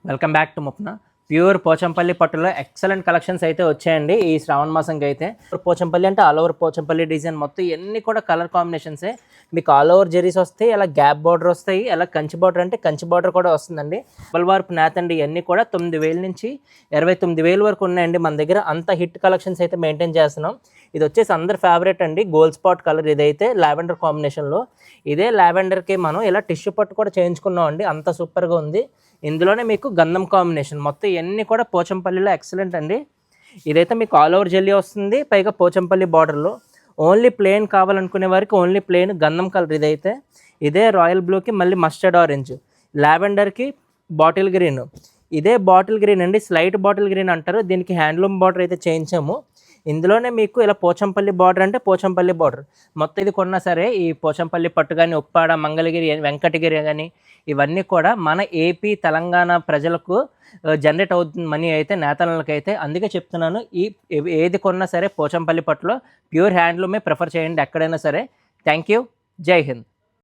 Welcome back to Mupna. Pure Pochampally పట్టులో excellent collections అయితే వచ్చాయండి ఈ శ్రావణ మాసంకి అయితే. పోచంపల్లి అంటే ఆల్ ఓవర్ పోచంపల్లి డిజైన్ మొత్తం ఇవన్నీ కూడా కలర్ కాంబినేషన్సే. మీకు ఆల్ ఓవర్ జెరీస్ వస్తాయి, అలా గ్యాప్ బార్డర్ వస్తాయి, అలా కంచి బార్డర్ అంటే కంచి బార్డర్ కూడా వస్తుందండి. డబల్ వార్ప్ నేత అండి. ఇవన్నీ కూడా 9,000 నుంచి 29,000 వరకు ఉన్నాయండి మన దగ్గర. అంత హిట్ కలెక్షన్స్ అయితే మెయింటైన్ చేస్తున్నాం. ఇది వచ్చేసి అందరి ఫేవరెట్ అండి, గోల్డ్ స్పాట్ కలర్. ఇదైతే లావెండర్ కాంబినేషన్లో, ఇదే లావెండర్కి మనం ఇలా టిష్యూ పట్టు కూడా చేయించుకున్నాం అండి. అంత సూపర్గా ఉంది. ఇందులోనే మీకు గంధం కాంబినేషన్ మొత్తం ఇవన్నీ కూడా పోచంపల్లిలో ఎక్సలెంట్ అండి. ఇదైతే మీకు ఆల్ ఓవర్ జెల్లీ వస్తుంది, పైగా పోచంపల్లి బార్డర్లో. ఓన్లీ ప్లెయిన్ కావాలనుకునే వారికి ఓన్లీ ప్లెయిన్ గంధం కలర్. ఇదైతే ఇదే రాయల్ బ్లూకి మళ్ళీ మస్టర్డ్ ఆరెంజ్, లావెండర్కి బాటిల్ గ్రీన్. ఇదే బాటిల్ గ్రీన్ అండి, స్లైట్ బాటిల్ గ్రీన్ అంటారు. దీనికి హ్యాండ్లూమ్ బార్డర్ అయితే చేయించాము. ఇందులోనే మీకు ఇలా పోచంపల్లి బార్డర్ అంటే పోచంపల్లి బార్డర్ మొత్తం ఇది కొన్నా సరే ఈ పోచంపల్లి పట్టు కానీ, ఉప్పాడ, మంగళగిరి, వెంకటగిరి కానీ ఇవన్నీ కూడా మన ఏపీ తెలంగాణ ప్రజలకు జనరేట్ అవుతుంది మనీ అయితే, నేతలకి అయితే. అందుకే చెప్తున్నాను, ఏది కొన్నా సరే పోచంపల్లి పట్టులో ప్యూర్ హ్యాండ్లూమే ప్రిఫర్ చేయండి ఎక్కడైనా సరే. Thank you. జై హింద్.